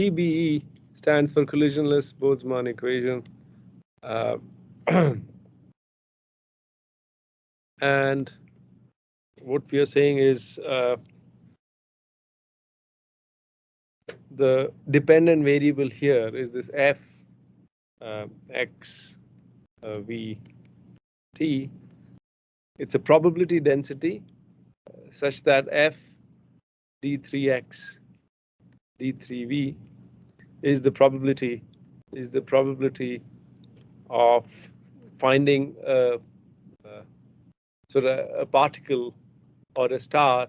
CBE stands for collisionless Boltzmann equation. And what we are saying is the dependent variable here is this f x v t. It's a probability density such that f d3x d3v is the probability of finding sort of a particle or a star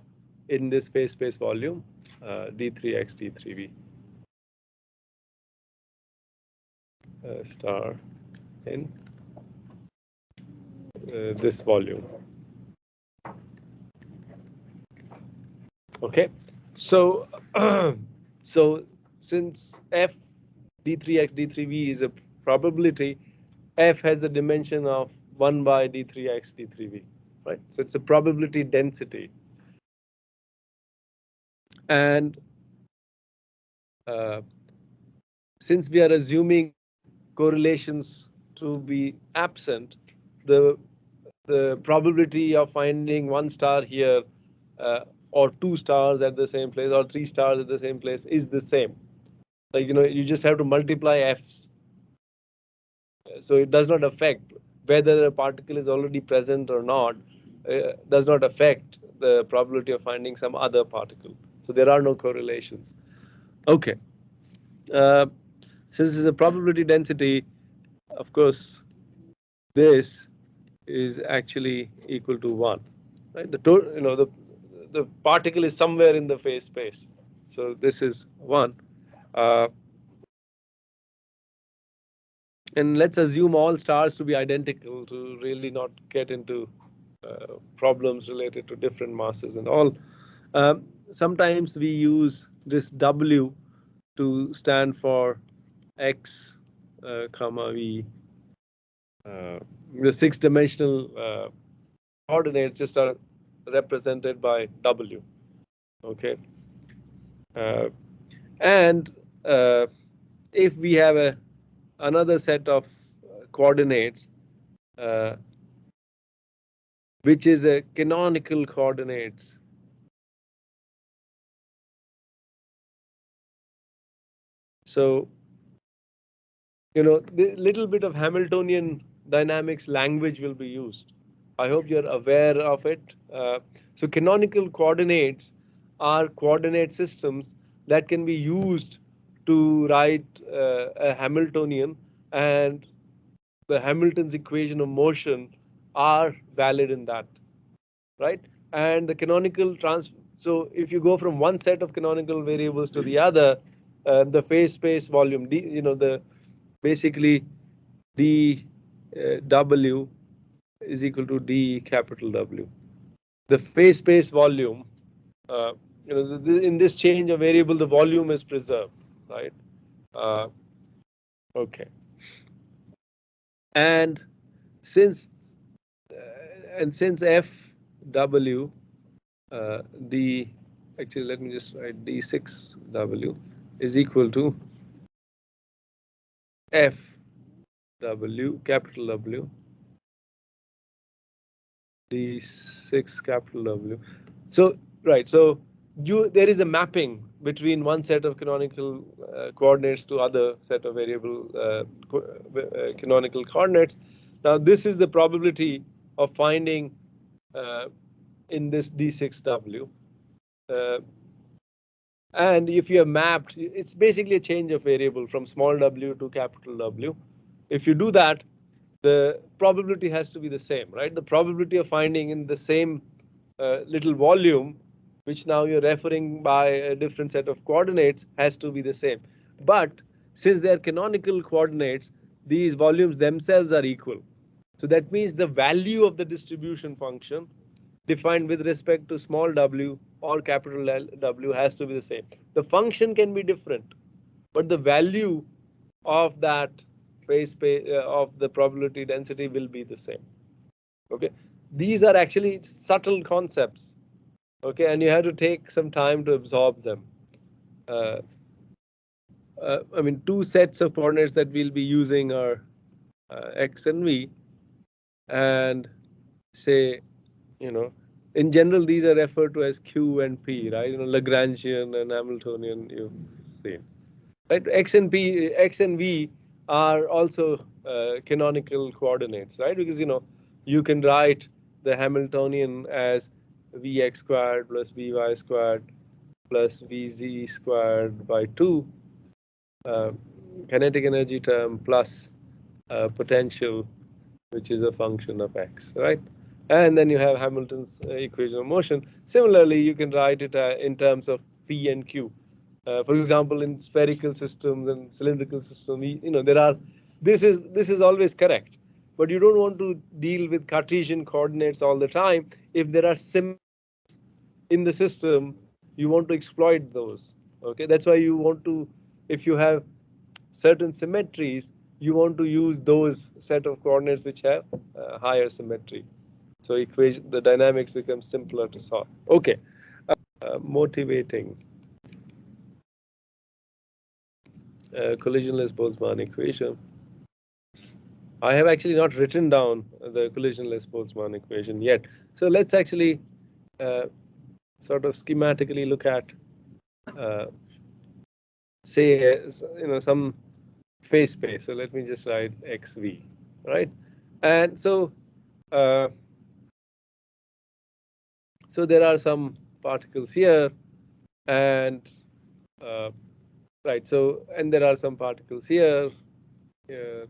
in this phase space volume d3x d3v star in this volume. Okay, so so since f d3x d3v is a probability, f has a dimension of 1 by d3x d3v, right? So it's a probability density, and since we are assuming correlations to be absent, the probability of finding one star here or two stars at the same place or three stars at the same place is the same. Like, you just have to multiply f's. So it does not affect whether a particle is already present or not, does not affect the probability of finding some other particle. So there are no correlations. Okay. Since it's a probability density, of course, this is actually equal to 1, right? The particle is somewhere in the phase space, so this is 1. And let's assume all stars to be identical to really not get into problems related to different masses and all. Sometimes we use this W to stand for X, comma V. The 6-dimensional coordinates just are represented by W. Okay. And if we have another set of coordinates, which is a canonical coordinates, so the little bit of Hamiltonian dynamics language will be used. I hope you're aware of it. So canonical coordinates are coordinate systems that can be used to write a Hamiltonian, and the Hamilton's equation of motion are valid in that, right? And the canonical so if you go from one set of canonical variables to the other, the phase space volume, basically d w is equal to d capital W. The phase space volume, in this change of variable, the volume is preserved, right? Okay. And since f w actually let me just write d6 w is equal to f w capital W d6 capital W. So right, so there is a mapping between one set of canonical coordinates to other set of variable canonical coordinates. Now this is the probability of finding in this d6w, and if you have mapped, it's basically a change of variable from small w to capital W. If you do that, the probability has to be the same, right? The probability of finding in the same little volume, which now you're referring by a different set of coordinates, has to be the same. But since they're canonical coordinates, these volumes themselves are equal. So that means the value of the distribution function defined with respect to small w or capital W has to be the same. The function can be different, but the value of that phase space of the probability density will be the same. Okay, these are actually subtle concepts. Okay, and you have to take some time to absorb them. I mean, two sets of coordinates that we'll be using are x and v, and say, in general, these are referred to as q and p, right? Lagrangian and Hamiltonian, you've seen, right? X and v are also canonical coordinates, right? Because you can write the Hamiltonian as vx squared plus vy squared plus vz squared by 2, kinetic energy term plus potential, which is a function of x, right? And then you have Hamilton's equation of motion. Similarly, you can write it in terms of p and q. For example, in spherical systems and cylindrical systems, this is always correct, but you don't want to deal with Cartesian coordinates all the time. If there are symmetries in the system, you want to exploit those. Okay, that's why you want to, if you have certain symmetries, you want to use those set of coordinates which have higher symmetry. So the dynamics becomes simpler to solve. Okay, motivating collisionless Boltzmann equation. I have actually not written down the collisionless Boltzmann equation yet. So let's actually sort of schematically look at, say, some phase space. So let me just write xv, right? And so there are some particles here, and right. So and there are some particles here. Here,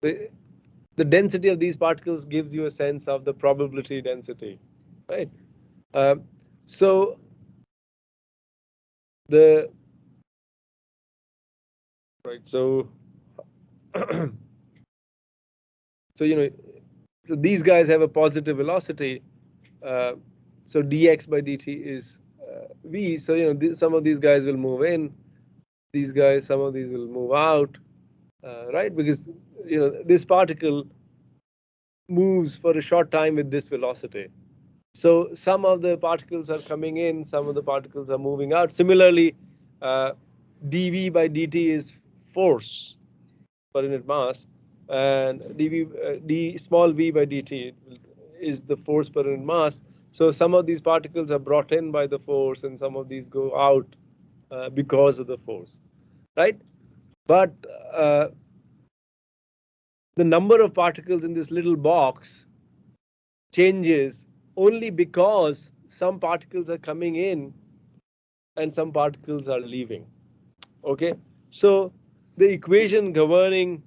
the density of these particles gives you a sense of the probability density, right? So the right. So so these guys have a positive velocity. So dx by dt is v. So some of these guys will move in. These guys, some of these will move out, right? Because this particle moves for a short time with this velocity. So some of the particles are coming in, some of the particles are moving out. Similarly, dv by dt is force per unit mass, and d small v by dt is the force per unit mass. So some of these particles are brought in by the force, and some of these go out because of the force, right? But the number of particles in this little box changes only because some particles are coming in and some particles are leaving. Okay, so the equation governing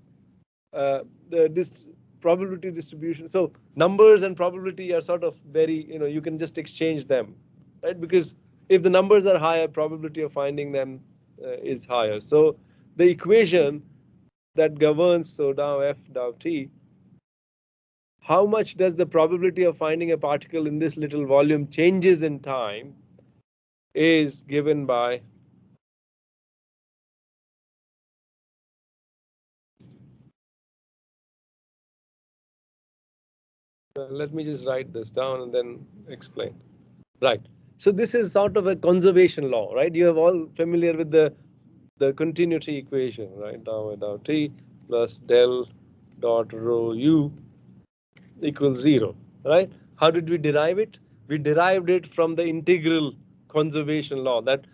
this probability distribution. So numbers and probability are sort of very, you can just exchange them, right? Because if the numbers are higher, probability of finding them is higher. So the equation that governs, so now f dou t, how much does the probability of finding a particle in this little volume changes in time is given by let me just write this down and then explain. Right. So this is sort of a conservation law, right? You are all familiar with the continuity equation, right? Dou t plus del dot rho u equals 0, right? How did we derive it? We derived it from the integral conservation law, that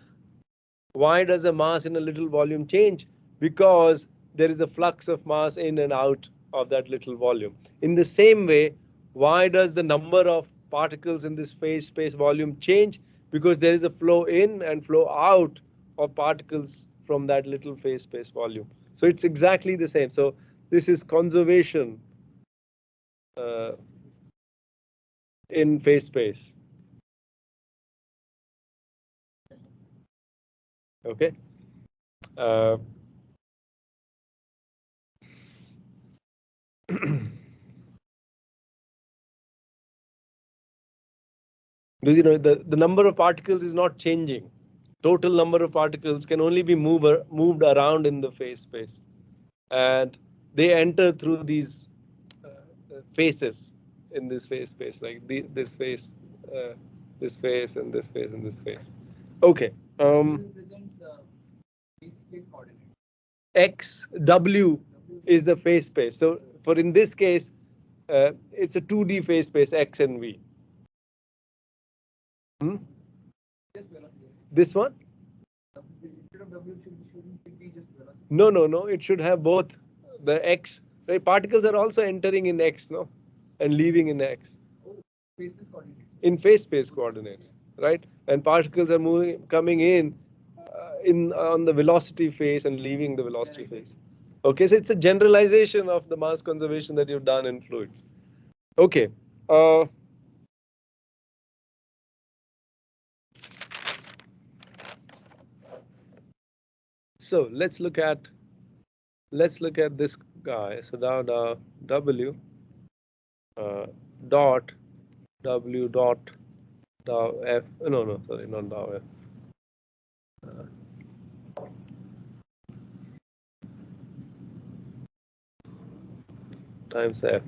why does the mass in a little volume change? Because there is a flux of mass in and out of that little volume. In the same way, why does the number of particles in this phase space volume change? Because there is a flow in and flow out of particles from that little phase space volume. So it's exactly the same. So this is conservation uh, in phase space. Okay. Because the number of particles is not changing. Total number of particles can only be moved around in the phase space, and they enter through these faces in this phase space, like this phase, this phase, and this phase, and this phase. Okay. X, W is the phase space. So for in this case, it's a 2D phase space, X and V. Hmm? This one? No, no, no. It should have both the X. Right? Particles are also entering in X, no, and leaving in X. In phase space coordinates, right? And particles are coming in on the velocity phase and leaving the velocity phase. Okay, so it's a generalization of the mass conservation that you've done in fluids. Okay. So let's look at this guy. So now W dot W dot dow F. No, sorry, not dow F. Times F.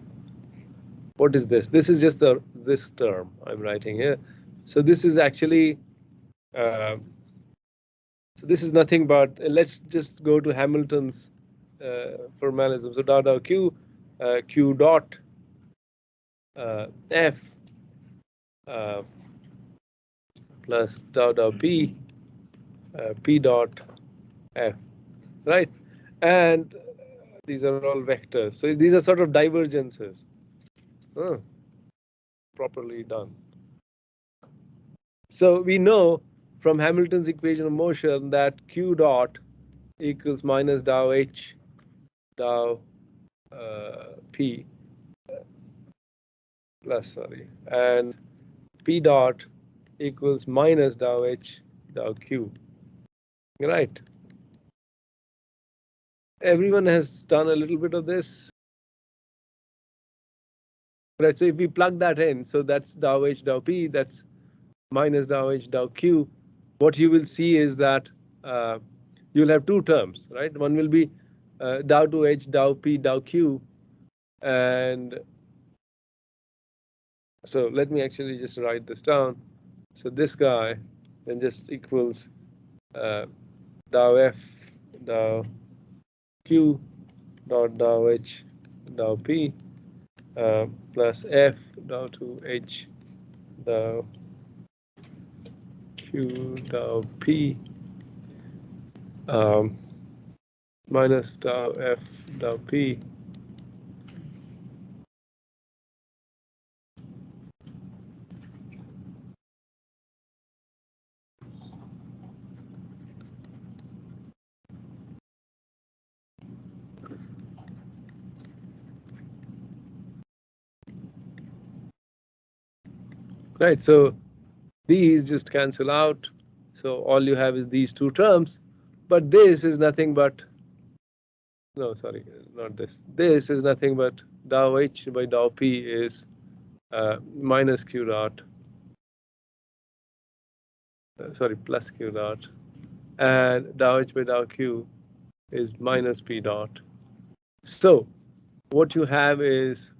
What is this? This is just this term I'm writing here. So this is actually so this is nothing but let's just go to Hamilton's formalism. So dow Q Q dot F plus dow P P dot F, right? And these are all vectors. So these are sort of divergences. Properly done. So we know from Hamilton's equation of motion that Q dot equals minus dow H dow P plus, sorry, and P dot equals minus dow H dow Q, right? Everyone has done a little bit of this. Right, so if we plug that in, so that's dow H dow P, that's minus dow H dow Q. What you will see is that you'll have two terms, right? One will be dow to H dow P dow Q, and so let me actually just write this down. So this guy then just equals dow F dow Q dot dow H dow P plus F dow to H dow Q dow P minus dow F dow P right. So these just cancel out. So all you have is these two terms, but this is nothing but, no, sorry, not this. This is nothing but dow H by dow P is minus Q dot, sorry, plus Q dot, and dow H by dow Q is minus P dot. So what you have is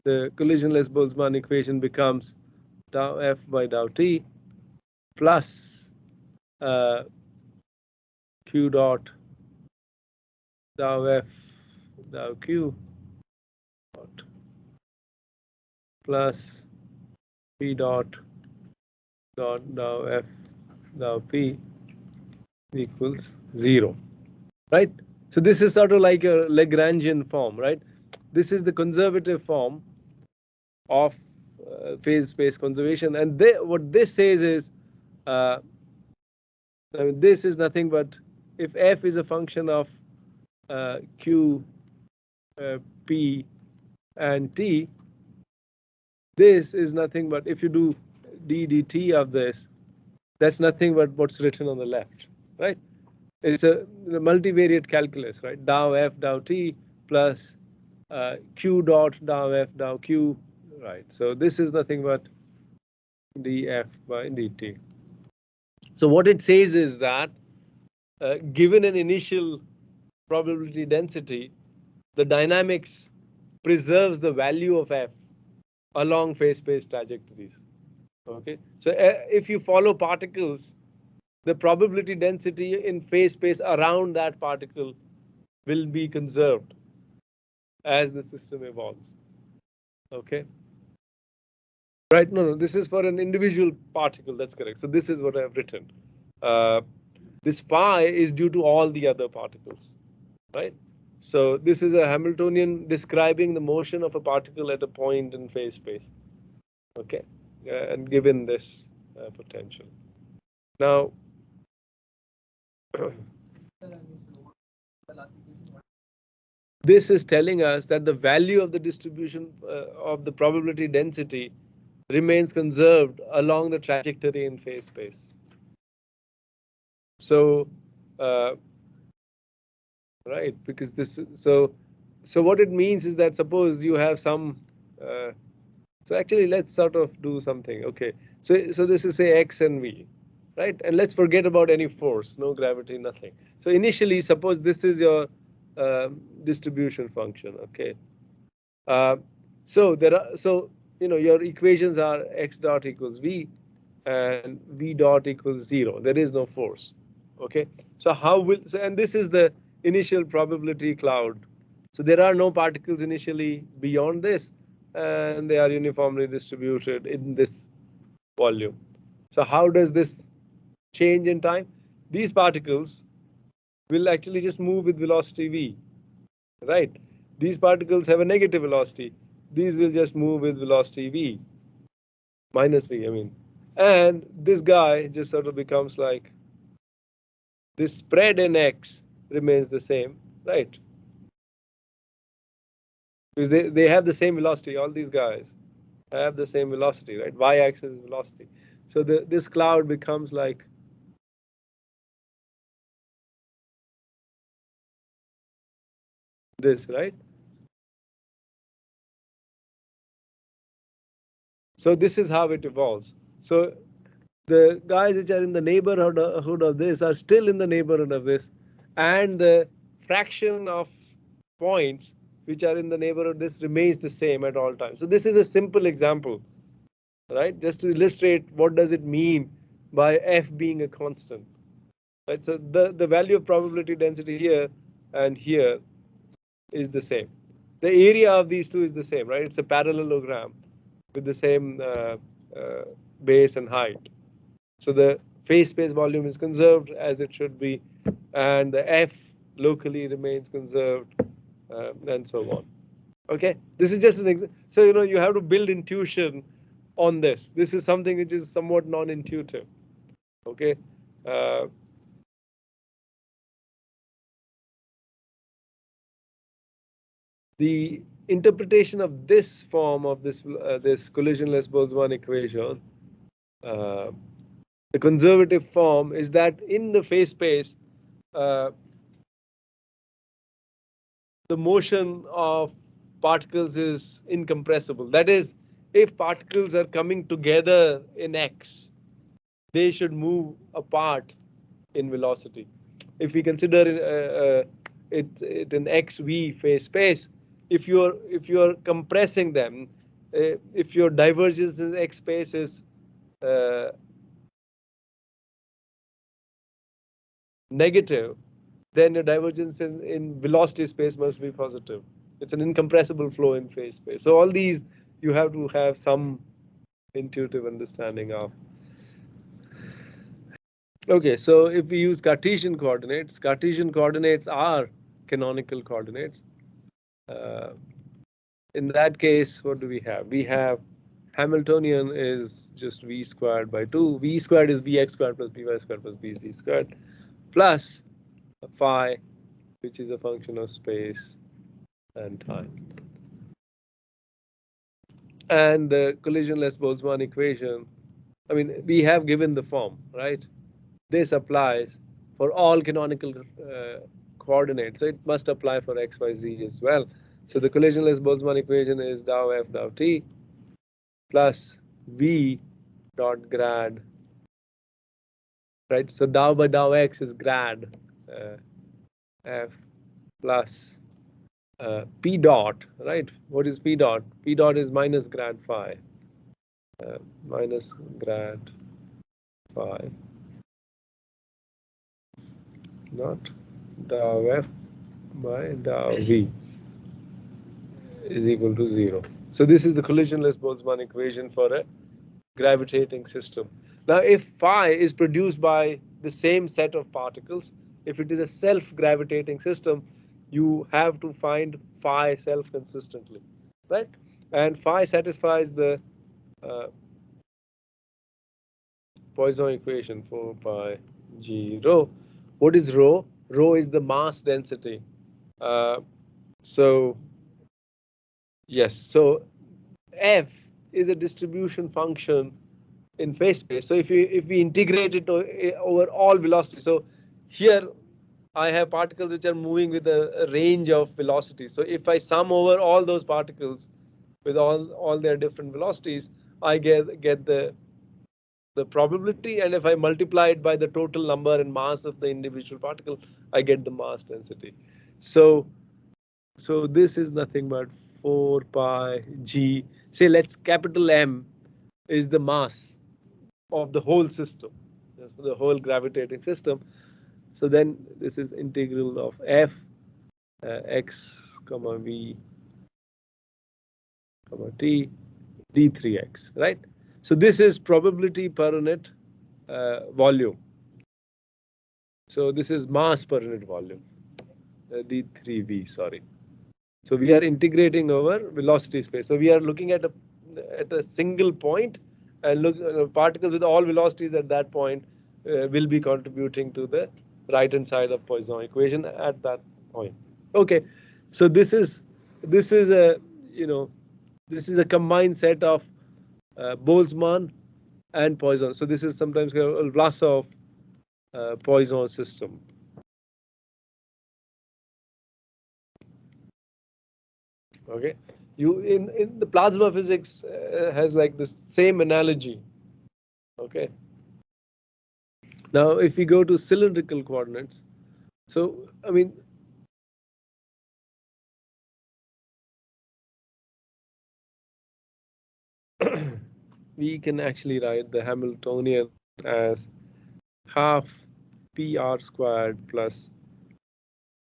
the collisionless Boltzmann equation becomes dow F by dow T plus Q dot dow F dow Q dot plus P dot dow F dow P equals 0, right? So this is sort of like a Lagrangian form, right? This is the conservative form of phase space conservation, and what this says is this is nothing but if F is a function of Q, P, and T, this is nothing but if you do d dt of this, that's nothing but what's written on the left, right? It's a multivariate calculus, right? Dow F dow T plus Q dot dow F dow Q, right? So this is nothing but dF by dt. So what it says is that given an initial probability density, the dynamics preserves the value of F along phase space trajectories. Okay, so if you follow particles the probability density in phase space around that particle will be conserved as the system evolves. Okay. Right, no, this is for an individual particle, that's correct. So this is what I have written. This phi is due to all the other particles, right? So this is a Hamiltonian describing the motion of a particle at a point in phase space, okay, and given this potential. Now, this is telling us that the value of the distribution of the probability density remains conserved along the trajectory in phase space. So, right, because this, so what it means is that suppose you have some, so actually let's sort of do something. Okay, so this is say x and v, right? And let's forget about any force, no gravity, nothing. So initially, suppose this is your distribution function. Okay, so there are, so your equations are x dot equals v and v dot equals 0. There is no force. Okay, so how will, so, and this is the initial probability cloud. So there are no particles initially beyond this, and they are uniformly distributed in this volume. So how does this change in time? These particles will actually just move with velocity v, right? These particles have a negative velocity. These will just move with velocity v, minus v, I mean. And this guy just sort of becomes like, this spread in x remains the same, right? Because they have the same velocity, all these guys have the same velocity, right? Y-axis is velocity. So this cloud becomes like this, right? So this is how it evolves. So the guys which are in the neighborhood of this are still in the neighborhood of this, and the fraction of points which are in the neighborhood of this remains the same at all times. So this is a simple example, right? Just to illustrate what does it mean by f being a constant, right? So the value of probability density here and here is the same. The area of these two is the same, right? It's a parallelogram with the same base and height. So the phase space volume is conserved as it should be, and the f locally remains conserved, and so on. Okay, this is just an example. So you have to build intuition on this. This is something which is somewhat non-intuitive. Okay. The interpretation of this form of this collisionless Boltzmann equation, the conservative form, is that in the phase space, the motion of particles is incompressible. That is, if particles are coming together in x, they should move apart in velocity. If we consider it in xv phase space, if you're compressing them, if your divergence in x space is negative, then your divergence in velocity space must be positive. It's an incompressible flow in phase space. So all these you have to have some intuitive understanding of. Okay, so if we use Cartesian coordinates are canonical coordinates. In that case, what do we have? We have Hamiltonian is just v squared by 2. V squared is bx squared plus by squared plus bz squared plus phi, which is a function of space and time. And the collisionless Boltzmann equation, I mean, we have given the form, right? This applies for all canonical coordinates, so it must apply for x, y, z as well. So the collisionless Boltzmann equation is dou f dou t plus v dot grad, right? So dou by dou x is grad f plus p dot, right? What is p dot? P dot is minus grad phi, minus grad phi. not dou F by dou V is equal to 0. So this is the collisionless Boltzmann equation for a gravitating system. Now, if phi is produced by the same set of particles, if it is a self-gravitating system, you have to find phi self-consistently, right? And phi satisfies the uh, Poisson equation for pi g rho. What is rho? Rho is the mass density. Uh, so yes, so f is a distribution function in phase space. So if we integrate it over all velocities, so here I have particles which are moving with a range of velocities. So if I sum over all those particles with all their different velocities, I get the probability, and if I multiply it by the total number and mass of the individual particle, I get the mass density. So this is nothing but 4 pi g. Say let's capital M is the mass of the whole system, the whole gravitating system. So then this is integral of f x comma v comma t d3x, right? So this is probability per unit volume. So this is mass per unit volume, d3v, sorry. So we are integrating over velocity space. So we are looking at a single point, and look, particles with all velocities at that point will be contributing to the right hand side of Poisson equation at that point. Okay, so this is a this is a combined set of Boltzmann and Poisson. So this is sometimes called a Vlasov Poisson system. Okay, you in the plasma physics has like this same analogy. Okay, now if we go to cylindrical coordinates, so I mean we can actually write the Hamiltonian as half pr squared plus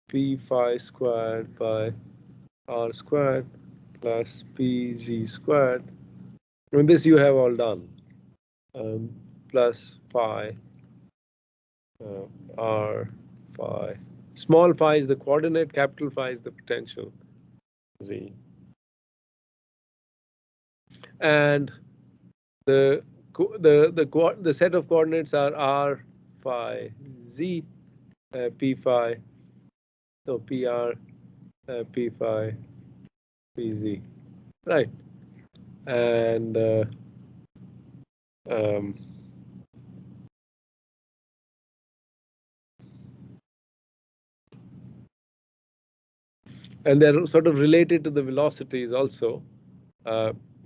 p phi squared by r squared plus pz squared. I mean, this you have all done. Plus phi r phi. Small phi is the coordinate, capital phi is the potential z. And the set of coordinates are r phi z, p phi, so pr, p phi, pz, right? And um, and they're sort of related to the velocities also.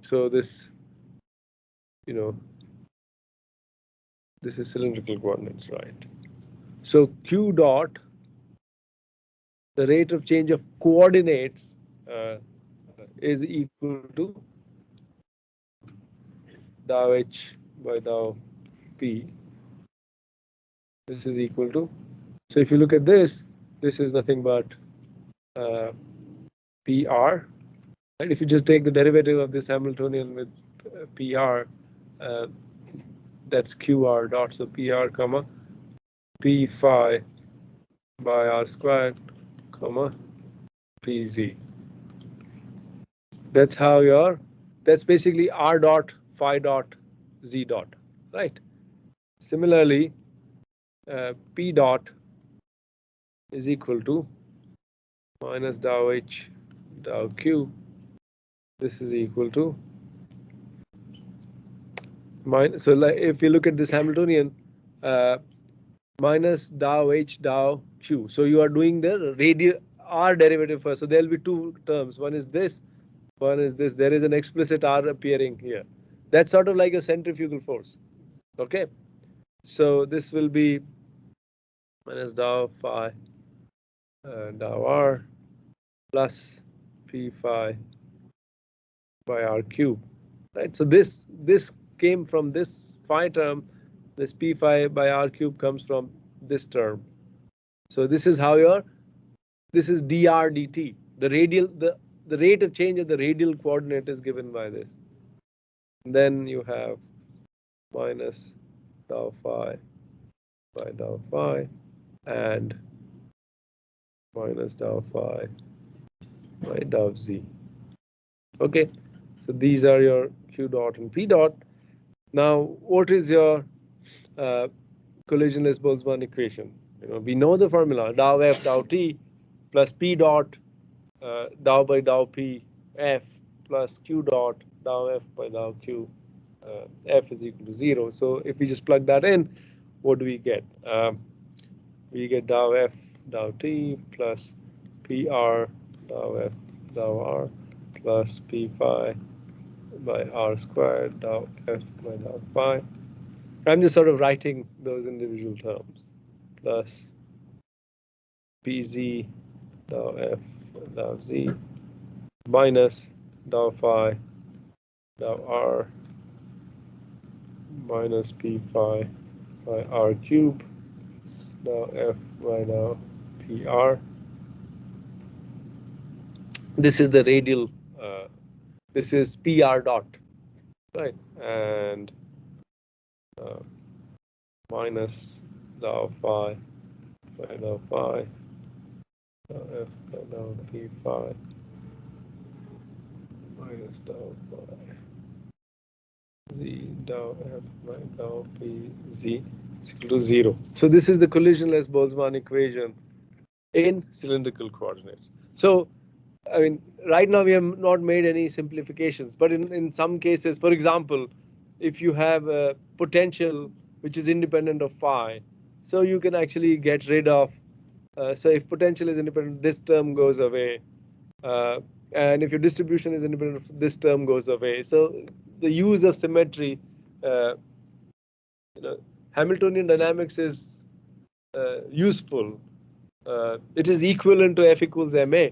So this, this is cylindrical coordinates, right? So q dot, the rate of change of coordinates is equal to dou h by dou p. This is equal to, so if you look at this is nothing but PR. And if you just take the derivative of this Hamiltonian with PR, that's QR dot, so PR comma P phi by R squared comma PZ. That's how that's basically R dot phi dot Z dot, right? Similarly, P dot is equal to minus dou H dou Q. This is equal to minus, so like if you look at this Hamiltonian, minus dou H dou Q. So you are doing the radial R derivative first. So there will be two terms. One is this, one is this. There is an explicit R appearing here. That's sort of like a centrifugal force. Okay. So this will be minus dou phi dou R plus P phi by R cube. Right. So this came from this phi term. This P phi by R cube comes from this term. So this is how this is dr dt. The radial, the rate of change of the radial coordinate is given by this. And then you have minus tau phi by tau phi and minus tau phi by tau z. Okay, so these are your q dot and p dot. Now, what is your collisionless Boltzmann equation? We know the formula: tau f tau t plus p dot tau by tau p f plus q dot tau f by tau q f is equal to 0. So if we just plug that in, what do we get? We get tau f tau t plus pr tau f tau r plus p phi by r squared tau f by tau phi. I'm just sort of writing those individual terms, plus pz tau f tau z minus tau phi tau r minus p phi by r cube tau f by tau pr. This is the radial, this is pr dot, right? And minus tau phi by tau phi tau f by tau p phi minus tau phi z tau f by tau p z is equal to 0. So this is the collisionless Boltzmann equation in cylindrical coordinates. So, I mean, right now we have not made any simplifications, but in some cases, for example, if you have a potential which is independent of phi, so you can actually get rid of, so if potential is independent, this term goes away. And if your distribution is independent, this term goes away. So the use of symmetry, Hamiltonian dynamics is useful. It is equivalent to F equals ma,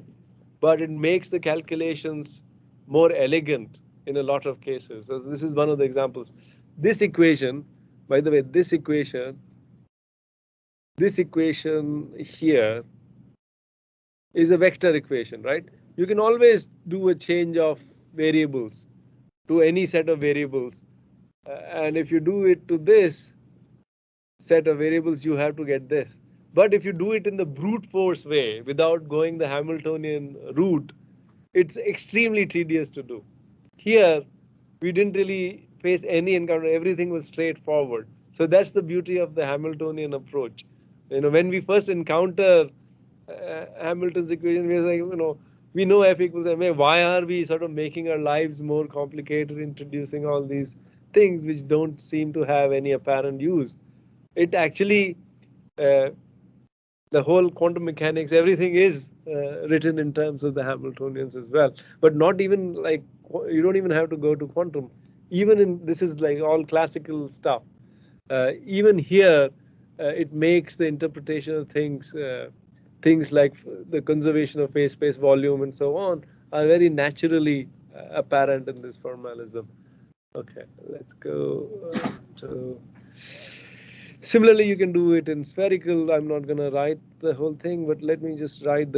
but it makes the calculations more elegant in a lot of cases. So this is one of the examples. This equation, by the way, this equation here is a vector equation, right? You can always do a change of variables to any set of variables. And if you do it to this set of variables, you have to get this. But if you do it in the brute force way, without going the Hamiltonian route, it's extremely tedious to do. Here, we didn't really face any encounter. Everything was straightforward. So that's the beauty of the Hamiltonian approach. When we first encounter Hamilton's equation, we're like, we know F equals ma. Why are we sort of making our lives more complicated, introducing all these things which don't seem to have any apparent use? It actually, the whole quantum mechanics, everything is written in terms of the Hamiltonians as well. But not even like, you don't even have to go to quantum. Even this is like all classical stuff. Even here, it makes the interpretation of things like the conservation of phase space volume and so on are very naturally apparent in this formalism. Okay, let's go to. Similarly, you can do it in spherical. I'm not going to write the whole thing, but let me just write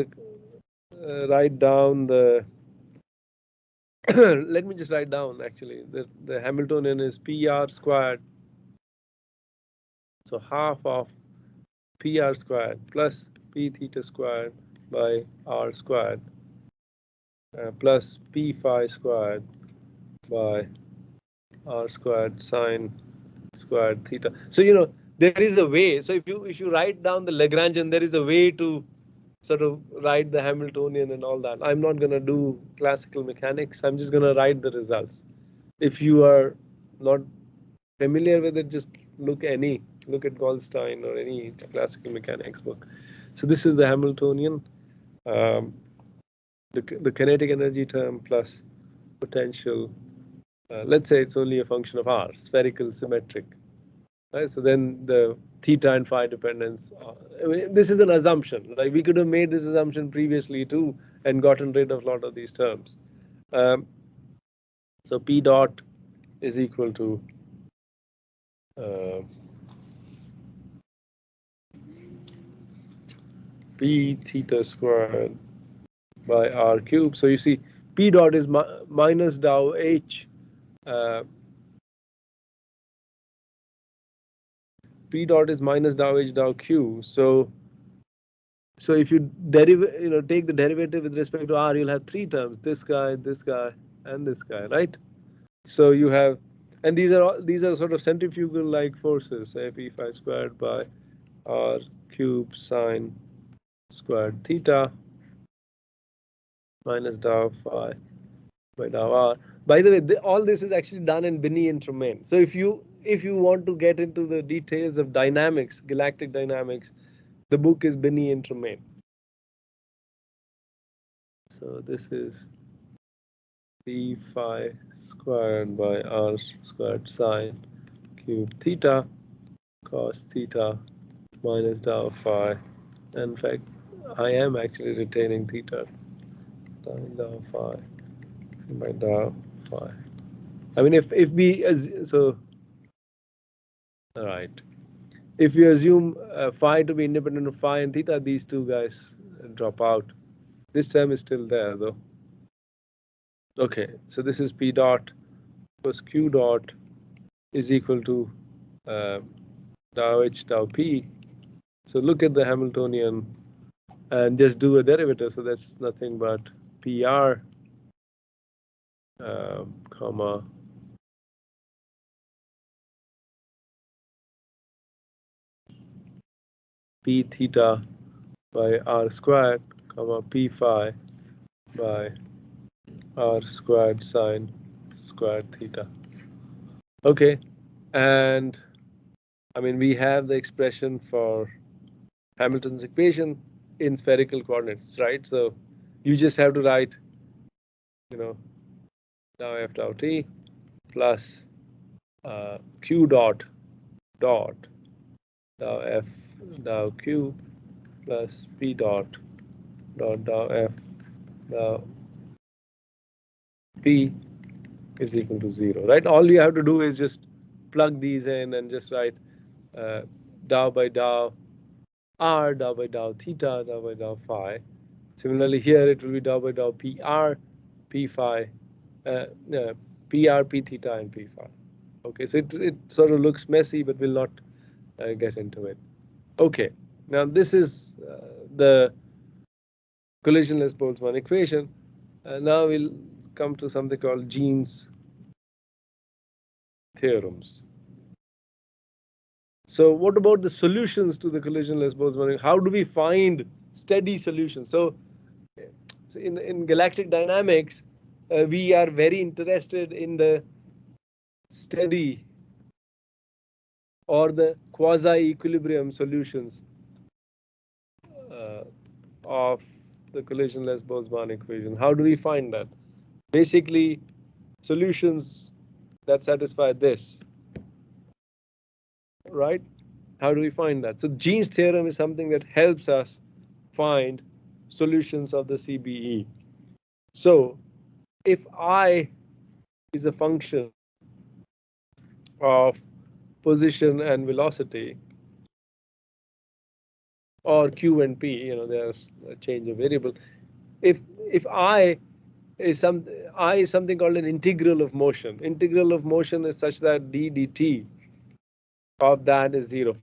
down the. Let me just write down actually the Hamiltonian is PR squared. So half of PR squared plus P theta squared by R squared plus P phi squared by R squared sine squared theta. So there is a way. So if you write down the Lagrangian, there is a way to sort of write the Hamiltonian and all that. I'm not going to do classical mechanics. I'm just going to write the results. If you are not familiar with it, just look at Goldstein or any classical mechanics book. So this is the Hamiltonian, the kinetic energy term plus potential. Let's say it's only a function of r, spherical, symmetric. Right? So then the theta and phi dependence. This is an assumption. Like we could have made this assumption previously too and gotten rid of a lot of these terms. So P dot is equal to p theta squared by r cubed. So you see p dot is minus dou h. P dot is minus dou h dou q. So if you take the derivative with respect to r, you'll have three terms: this guy, and this guy, right? So you have, and these are sort of centrifugal like forces. Say p phi squared by r cubed sine squared theta minus dou phi by dou r. By the way, all this is actually done in Binet and Tremaine. So if you want to get into the details of dynamics, galactic dynamics, the book is Binet and Tremaine. So this is p phi squared by r squared sine cube theta cos theta minus dou phi. And in fact, I am actually retaining theta dou phi by dou phi. I mean, if we so all right. If you assume phi to be independent of phi and theta, these two guys drop out. This term is still there though. Okay, so this is p dot plus q dot is equal to dou h dou p. So look at the Hamiltonian and just do a derivative. So that's nothing but pr comma p theta by r squared comma p phi by r squared sine squared theta. Okay, and I mean we have the expression for Hamilton's equation in spherical coordinates, right? So you just have to write, dou f dou t plus q dot dou f dou q plus p dot dou f dou p is equal to 0, right? All you have to do is just plug these in and just write dou by dou r, dou by dou theta, dou by dou phi. Similarly, here it will be dou by dou pr, p phi, pr, p theta, and p phi. Okay, so it sort of looks messy, but we'll not get into it. Okay, now this is the collisionless Boltzmann equation. Now we'll come to something called Jean's theorems. So what about the solutions to the collisionless Boltzmann? How do we find steady solutions? So in galactic dynamics, we are very interested in the steady or the quasi-equilibrium solutions of the collisionless Boltzmann equation. How do we find that? Basically, solutions that satisfy this, right? How do we find that? So Jean's theorem is something that helps us find solutions of the CBE. So if I is a function of position and velocity, or q and p, there's a change of variable. If I is something called an integral of motion. Integral of motion is such that d dt of that is 0.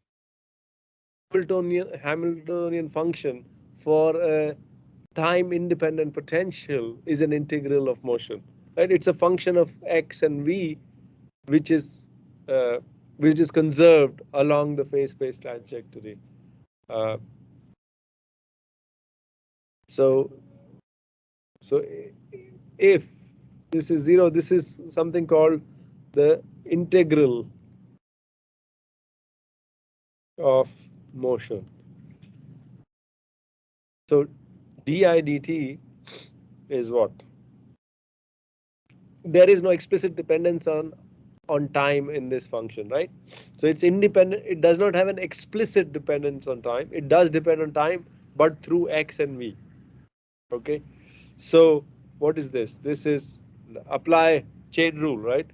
Hamiltonian function for a time independent potential is an integral of motion, right? It's a function of x and v, which is conserved along the phase space trajectory. So if this is 0, this is something called the integral of motion. So di dt is what? There is no explicit dependence on time in this function, right? So it's independent. It does not have an explicit dependence on time. It does depend on time, but through x and v. Okay. So what is this? This is apply chain rule, right?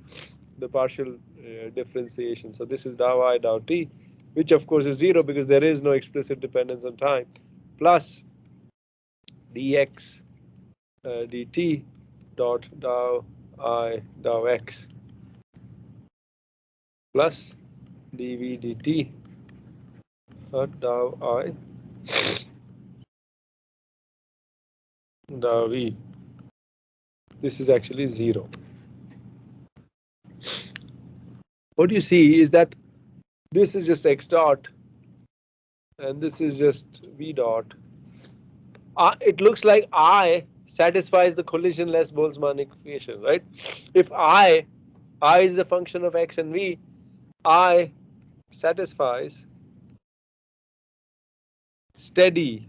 The partial differentiation. So this is dou I dou t, which of course is 0 because there is no explicit dependence on time. plus dx dt dot dou I dou x plus dv dt dot dou I dou v. This is actually 0. What you see is that this is just x dot and this is just v dot. It looks like I satisfies the collisionless Boltzmann equation, right? If I is a function of x and v, I satisfies steady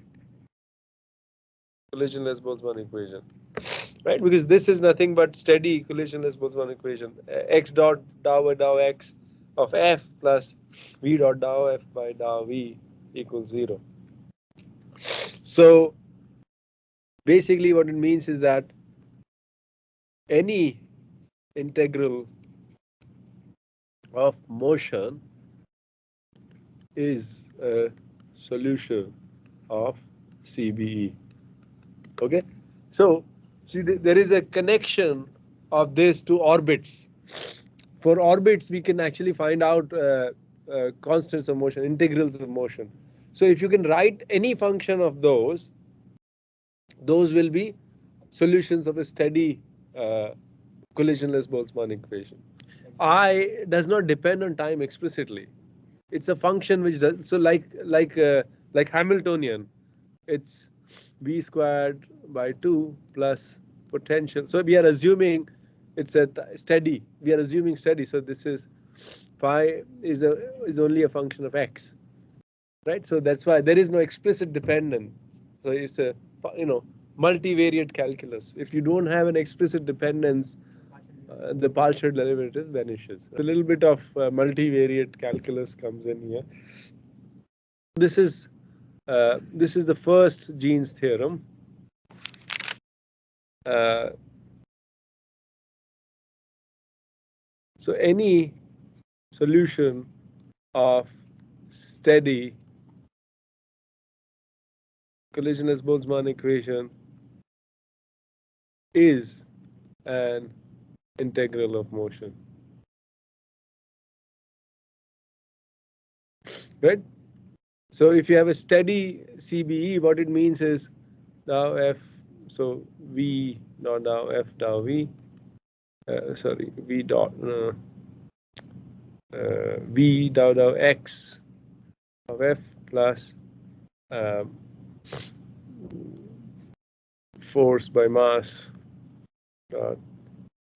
collisionless Boltzmann equation, right? Because this is nothing but steady collisionless Boltzmann equation. X dot dou by dou x of f plus v dot dou f by dou v equals 0. So basically what it means is that any integral of motion is a solution of CBE. Okay, so see there is a connection of this to orbits. For orbits, we can actually find out constants of motion, integrals of motion. So if you can write any function of those will be solutions of a steady collisionless Boltzmann equation. I does not depend on time explicitly. It's a function which does so like Hamiltonian. It's v squared by 2 plus potential. So we are assuming it's a steady. We are assuming steady. So this is phi is only a function of x, right? So that's why there is no explicit dependence. So it's a multivariate calculus. If you don't have an explicit dependence, the partial derivative vanishes. A little bit of multivariate calculus comes in here. This is the first Jeans theorem. So any solution of steady collisionless Boltzmann equation is an integral of motion, right? So if you have a steady CBE, what it means is dou f, so v dot dou f dou v, v dot v dou dou x of f plus force by mass dot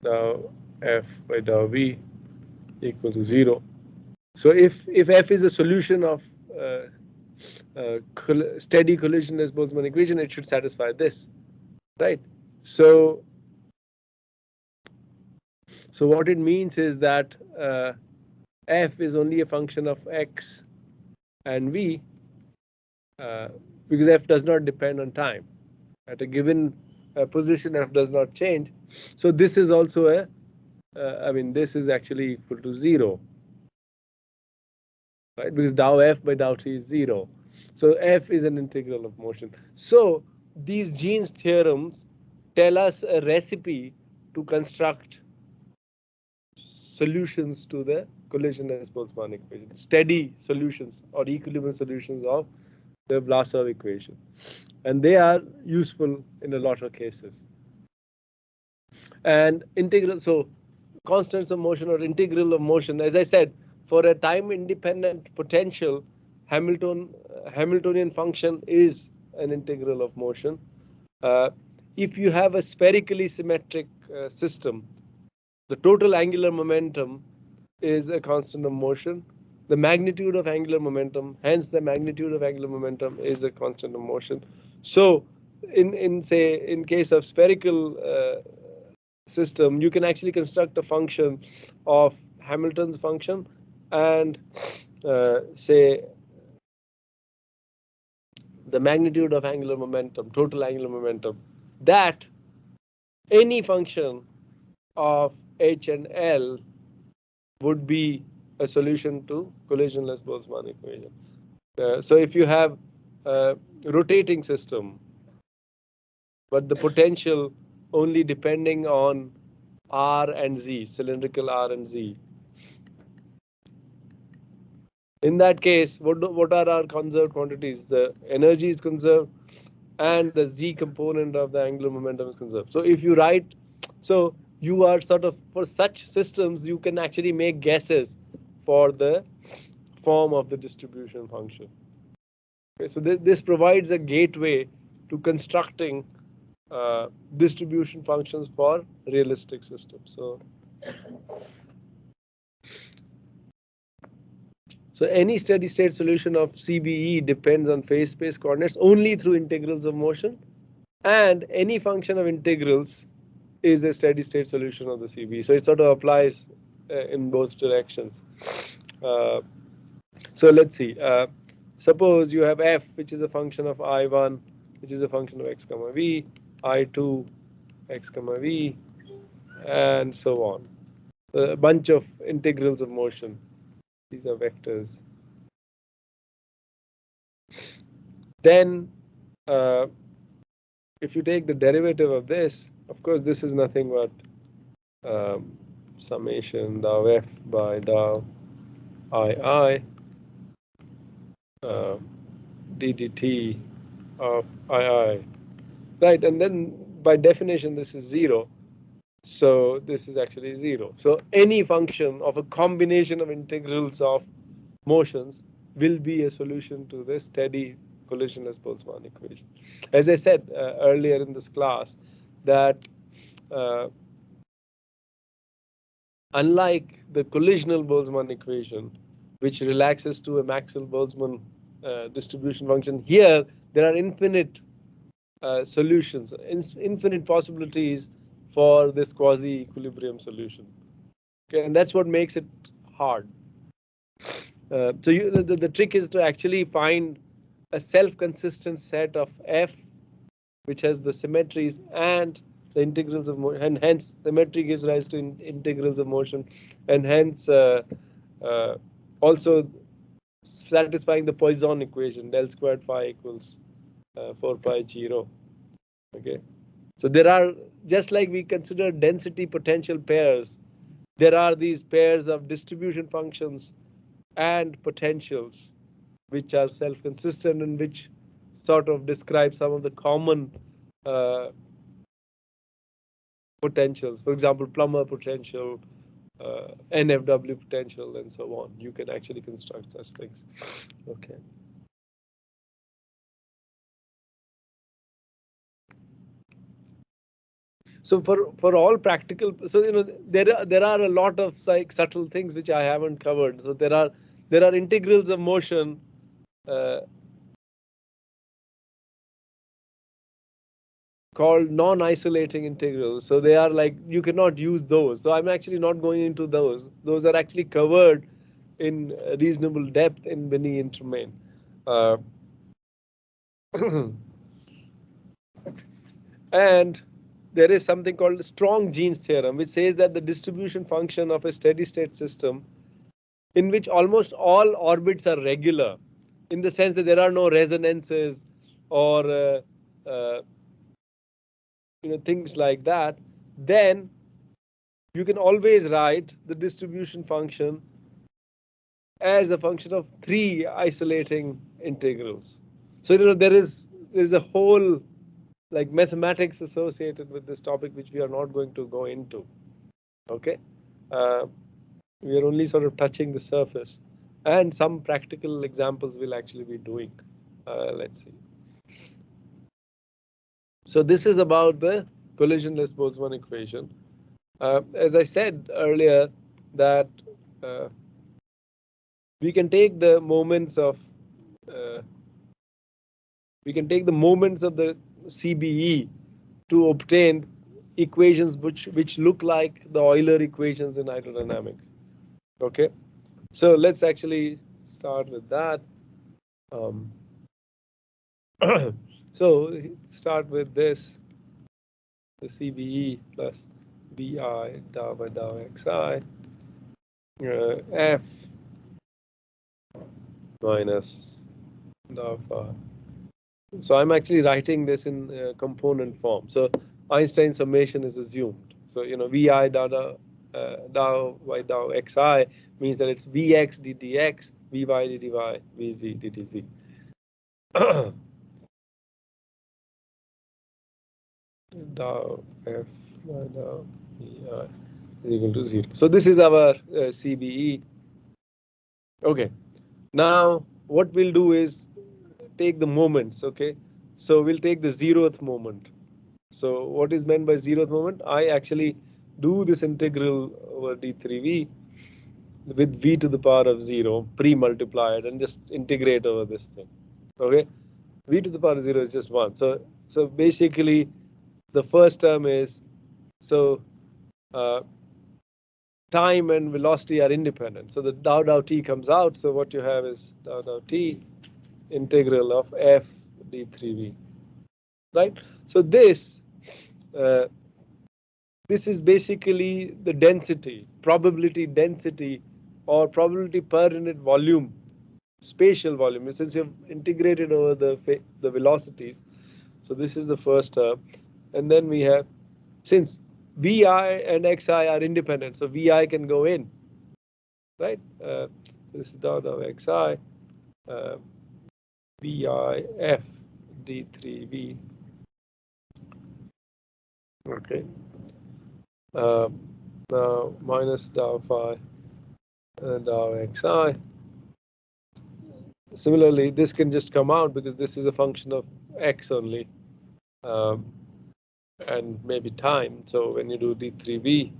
dou f by dou v equal to 0. So if f is a solution of steady collisionless Boltzmann equation, it should satisfy this, right? So what it means is that f is only a function of x and v because f does not depend on time. At a given position, f does not change. So this is also this is actually equal to 0, right? Because dou f by dou t is 0. So f is an integral of motion. So these Jeans theorems tell us a recipe to construct solutions to the collisionless Boltzmann equation, steady solutions or equilibrium solutions of the Vlasov equation, and they are useful in a lot of cases. And integral, so constants of motion or integral of motion, as I said, for a time-independent potential, Hamiltonian function is an integral of motion. If you have a spherically symmetric system, the total angular momentum is a constant of motion. The magnitude of angular momentum, hence the magnitude of angular momentum is a constant of motion. So in case of spherical system, you can actually construct a function of Hamilton's function and say the magnitude of angular momentum, total angular momentum, that any function of h and L would be a solution to collisionless Boltzmann equation. So if you have rotating system, but the potential only depending on R and Z, cylindrical R and Z. In that case, what are our conserved quantities? The energy is conserved and the Z component of the angular momentum is conserved. So if you write, so you are sort of, for such systems, you can actually make guesses for the form of the distribution function. Okay, so this provides a gateway to constructing distribution functions for realistic systems. So any steady state solution of CBE depends on phase space coordinates only through integrals of motion, and any function of integrals is a steady state solution of the CBE. So it sort of applies in both directions. So let's see. Suppose you have f, which is a function of I1, which is a function of x comma v, I2, x comma v, and so on. A bunch of integrals of motion. These are vectors. Then, if you take the derivative of this, of course, this is nothing but summation dou f by dou I ddt of II, right? And then by definition, this is 0. So this is actually 0. So any function of a combination of integrals of motions will be a solution to the steady collisionless Boltzmann equation. As I said earlier in this class, that unlike the collisional Boltzmann equation, which relaxes to a Maxwell-Boltzmann distribution function, here there are infinite solutions, infinite possibilities for this quasi-equilibrium solution. Okay, and that's what makes it hard. So the trick is to actually find a self-consistent set of f, which has the symmetries and the integrals of motion, and hence symmetry gives rise to integrals of motion, and hence also satisfying the Poisson equation, del squared phi equals 4 pi g rho. Okay, so there are, just like we consider density potential pairs, there are these pairs of distribution functions and potentials which are self-consistent and which sort of describe some of the common potentials. For example, Plummer potential, NFW potential, and so on. You can actually construct such things. Okay. So for all practical, so there are a lot of subtle things which I haven't covered. So there are integrals of motion. Called non-isolating integrals. So they are like, you cannot use those. So I'm actually not going into those. Those are actually covered in reasonable depth in Benny Intermain. And there is something called strong genes theorem, which says that the distribution function of a steady state system in which almost all orbits are regular, in the sense that there are no resonances or things like that, then you can always write the distribution function as a function of 3 isolating integrals. So there is a whole like mathematics associated with this topic, which we are not going to go into. Okay, we are only sort of touching the surface, and some practical examples we'll actually be doing. Let's see. So this is about the collisionless Boltzmann equation. As I said earlier, that we can take the moments of the CBE to obtain equations which look like the Euler equations in hydrodynamics. Okay, so let's actually start with that. So start with this, the CBE plus VI dou by dou xi F minus dou phi So I'm actually writing this in component form. So Einstein's summation is assumed. So Vi dou by dou xi means that it's Vx ddx, Vy ddy, Vz ddz. Dou f by dou Vi is equal to 0. So this is our CBE. Okay. Now what we'll do is take the moments. Okay. So we'll take the 0th moment. So what is meant by 0th moment? I actually do this integral over d3v with v to the power of 0 pre-multiplied and just integrate over this thing. Okay, v to the power of 0 is just 1. So basically the first term is, so uh, time and velocity are independent. So the dou t comes out. So what you have is dou t integral of f d3v, right? So uh, this is basically the density, probability density, or probability per unit volume, spatial volume. Since you've integrated over the velocities, so this is the first term, and then we have, since Vi and Xi are independent, so Vi can go in, right? This is dou Xi, Vi f d3v. Okay. Now minus dou phi and dou xi. Similarly, this can just come out because this is a function of x only, um, and maybe time. So when you do d3v,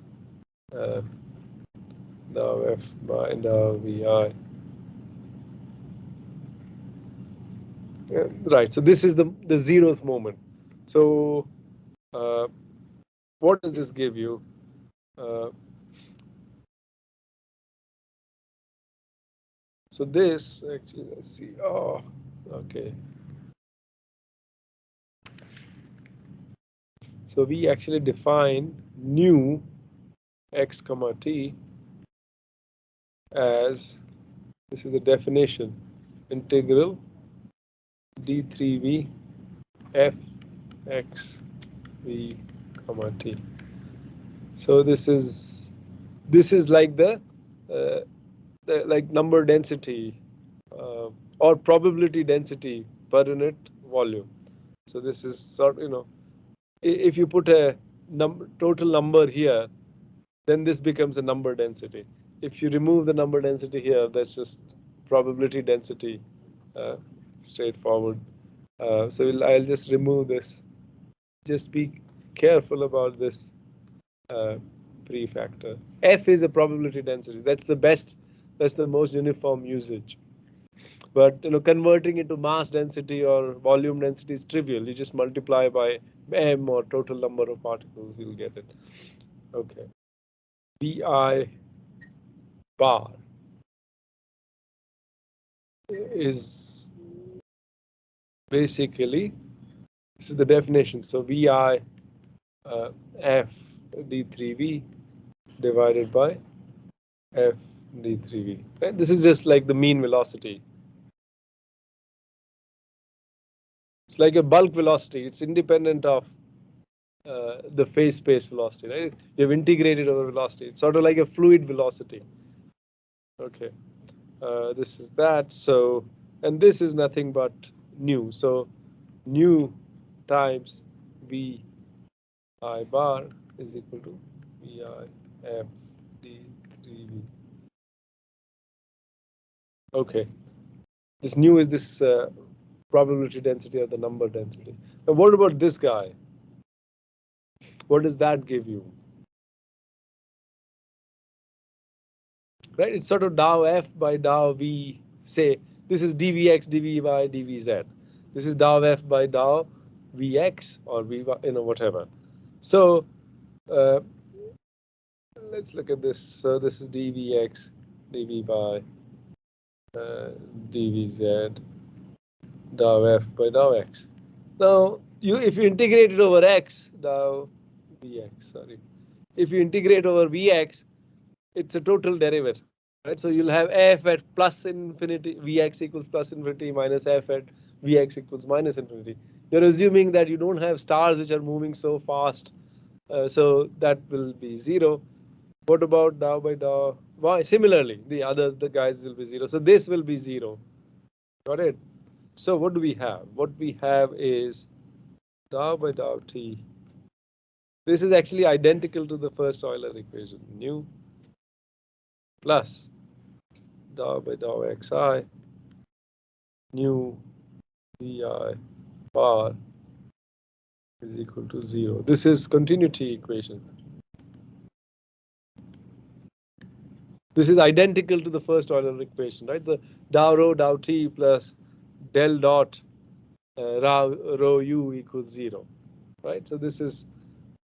now f by now vi. Yeah, right. So this is the 0th moment. So what does this give you? So this actually, let's see. Oh, okay. So we actually define new x comma t as, this is the definition, integral d3v f x v comma t. So this is like the like number density or probability density per unit volume. So this is sort if you put a total number here, then this becomes a number density. If you remove the number density here, that's just probability density, straightforward. So I'll just remove this. Just be careful about this prefactor. F is a probability density. That's the best. That's the most uniform usage. But converting into mass density or volume density is trivial. You just multiply by m or total number of particles, you'll get it. Okay. Vi bar is basically, this is the definition. So Vi f d3v divided by f d3v. Right? This is just like the mean velocity. It's like a bulk velocity. It's independent of the phase space velocity, right? You've integrated over velocity. It's sort of like a fluid velocity. Okay, this is that. So, and this is nothing but nu. So, nu times Vi bar is equal to Vi f d3v. Okay, this nu is this probability density or the number density. Now, what about this guy? What does that give you? Right, it's sort of dou f by dou v. Say this is dvx, dvy, dvz. This is dou f by dou vx or v, whatever. So let's look at this. So this is dvx, dv by dvz, dou f by dou x. Now if you integrate it over x, dou vx, sorry. If you integrate over vx, it's a total derivative. Right, so you'll have f at plus infinity, vx equals plus infinity minus f at Vx equals minus infinity. You're assuming that you don't have stars which are moving so fast, so that will be 0. What about dou by dou y? Similarly, the guys will be 0. So this will be 0. Got it? So what do we have? What we have is dou by dou t. This is actually identical to the first Euler equation. Nu plus dou by dou xi nu vi bar is equal to 0. This is continuity equation. This is identical to the first Euler equation, right? The dou rho dou t plus del dot rho u equals 0, right? So this is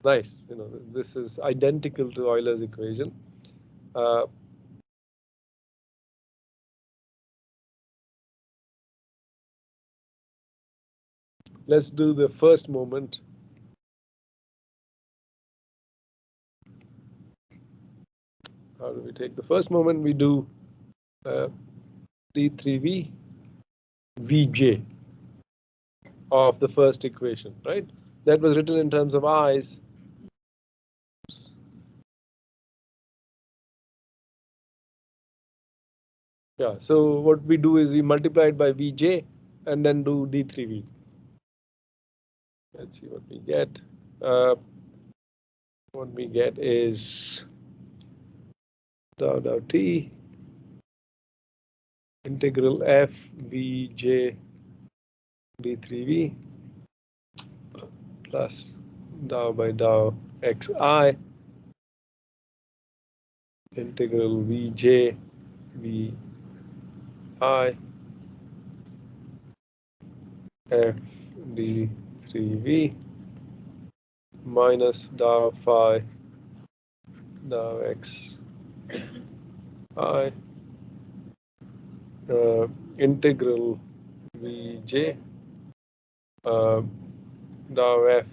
nice. This is identical to Euler's equation. Let's do the first moment. How do we take the first moment? We do d3v vj of the first equation, right? That was written in terms of i's. Yeah, so what we do is we multiply it by vj and then do d3v. Let's see what we get. What we get is dou t integral f vj d3v plus dou by dou xi integral vj vi f d3v minus dou phi dou x integral vj dou f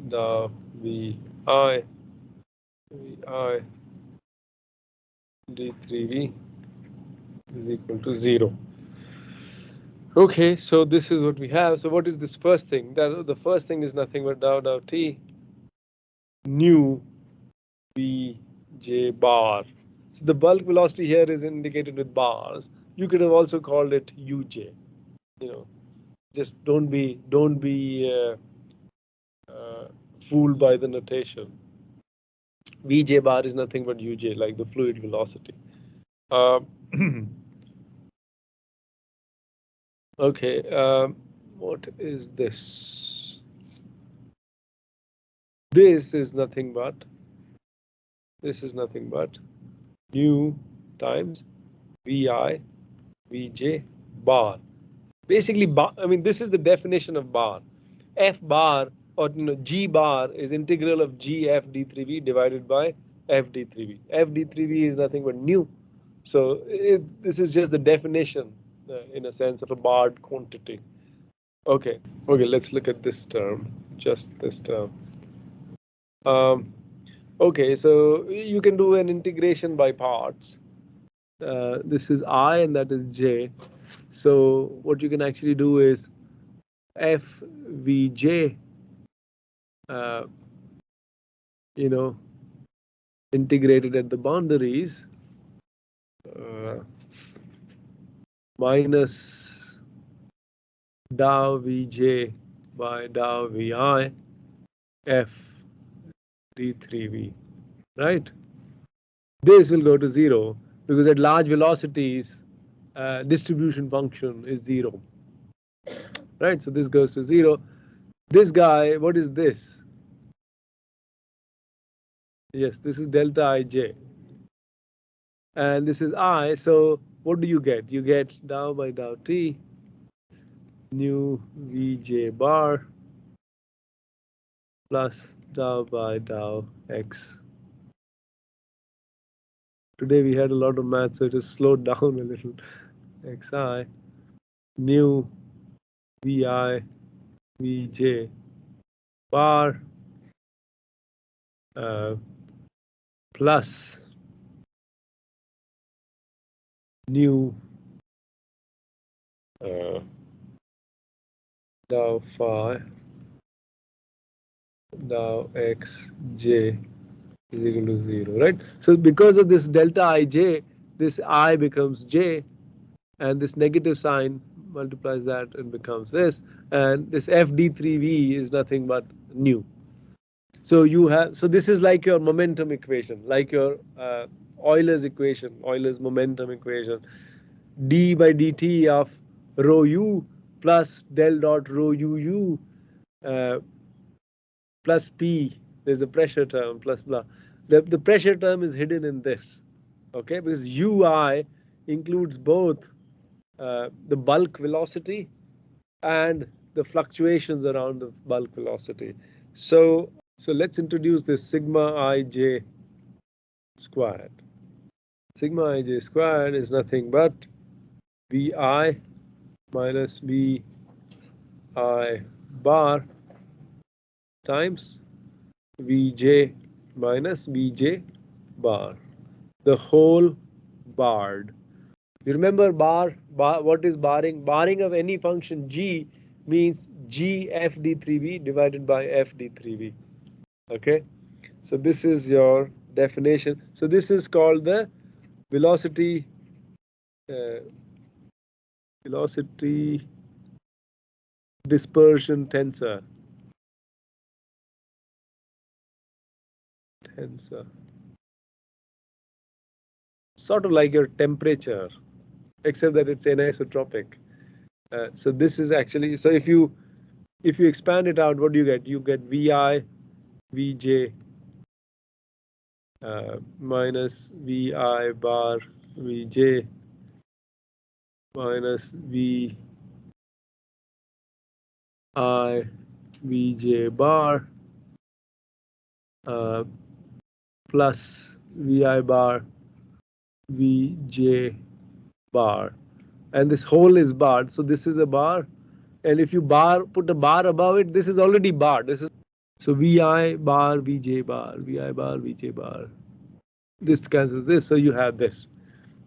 dou vi d3v is equal to 0. Okay, so this is what we have. So what is this first thing? The first thing is nothing but dou t nu vj bar. So the bulk velocity here is indicated with bars. You could have also called it uj. Just don't be fooled by the notation. Vj bar is nothing but uj, like the fluid velocity. Okay, what is this? This is nothing but nu times vi vj bar. Basically, bar, I mean, this is the definition of bar. F bar or G bar is integral of G F d3v divided by F d3v. F d3v is nothing but nu. So this is just the definition, in a sense, of a barred quantity. Okay, let's look at this term, just this term. Okay, so you can do an integration by parts. This is I and that is J. So what you can actually do is f vj, integrated at the boundaries, minus dou vj by dou vi f d3v, right? This will go to 0 because at large velocities, distribution function is 0, right? So this goes to 0. This guy, what is this? Yes, this is delta ij. And this is I, so what do you get? You get dou by dou t nu vj bar plus dou by dou x. Today we had a lot of math, so it has slowed down a little. Xi nu vi vj bar plus nu Now phi now xj is equal to 0, right? So because of this delta ij, this I becomes j, and this negative sign multiplies that and becomes this, and this fd3v is nothing but nu. So you have, so this is like your momentum equation, like your Euler's equation, Euler's momentum equation, d by dt of rho u plus del dot rho uu uh, plus P, there's a pressure term, plus blah. The pressure term is hidden in this, okay, because UI includes both the bulk velocity and the fluctuations around the bulk velocity. So let's introduce this sigma ij squared. Sigma ij squared is nothing but Vi minus Vi bar times Vj minus Vj bar, the whole barred. You remember bar, what is barring? Barring of any function g means g f d3v divided by f d3v. Okay, so this is your definition. So this is called the velocity uh, velocity dispersion tensor. Sort of like your temperature, except that it's anisotropic. So this is actually, so if you expand it out, what do you get? You get Vi Vj minus Vi bar Vj minus Vi Vj bar plus Vi bar Vj bar, and this whole is barred. So this is a bar, and if you put a bar above it, this is already barred. This is, so Vi bar Vj bar, Vi bar Vj bar. This cancels this, so you have this.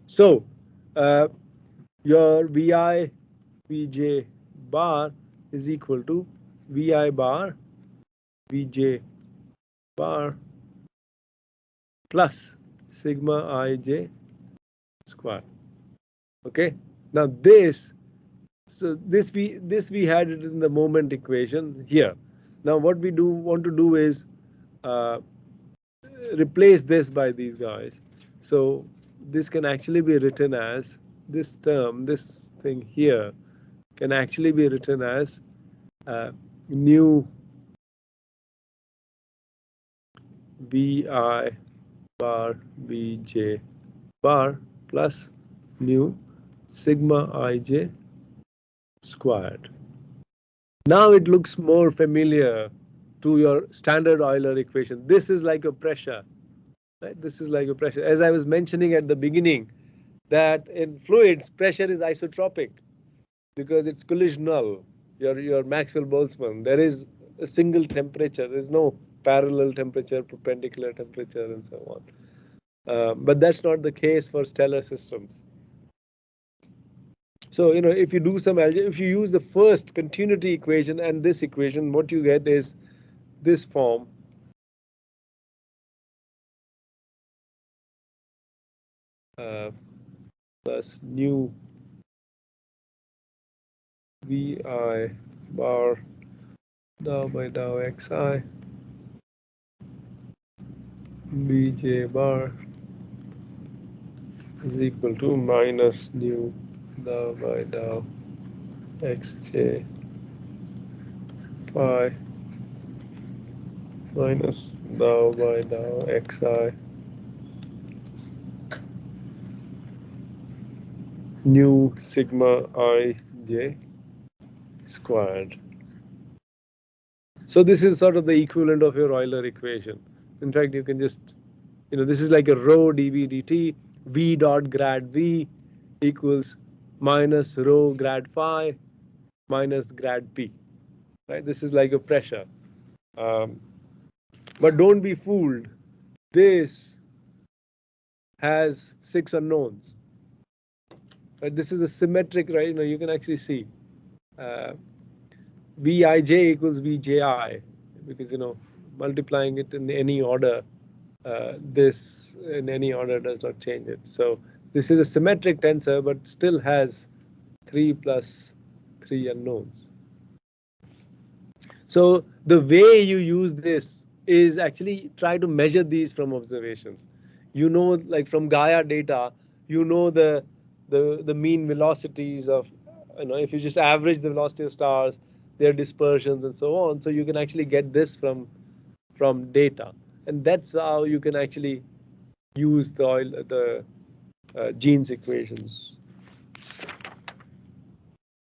So your Vi Vj bar is equal to Vi bar Vj bar plus sigma ij square. Okay. Now this, so this we had it in the moment equation here. Now what we want to do is replace this by these guys. So this can actually be written as this term, this thing here can actually be written as nu Vi bar Vj bar plus nu sigma ij squared. Now it looks more familiar to your standard Euler equation. This is like a pressure, right? This is like a pressure. As I was mentioning at the beginning, that in fluids, pressure is isotropic because it's collisional. Your Maxwell Boltzmann, there is a single temperature. There is no parallel temperature, perpendicular temperature, and so on. But that's not the case for stellar systems. So, if you do some algebra, if you use the first continuity equation and this equation, what you get is this form. Plus nu Vi bar dou by dou xi Vj bar is equal to minus nu dou by dou xj phi minus dou by dou xi nu sigma ij squared. So this is sort of the equivalent of your Euler equation. In fact, you can just, this is like a rho dv dt, v dot grad v equals minus rho grad phi minus grad p, right? This is like a pressure. But don't be fooled. This has 6 unknowns. Right? This is a symmetric, right? You can actually see. Vij equals Vji, because multiplying it in any order, this in any order does not change it. So this is a symmetric tensor, but still has 3 plus 3 unknowns. So the way you use this is actually try to measure these from observations. Like from Gaia data, the mean velocities of, if you just average the velocity of stars, their dispersions and so on. So you can actually get this from data, and that's how you can actually use the Jeans equations.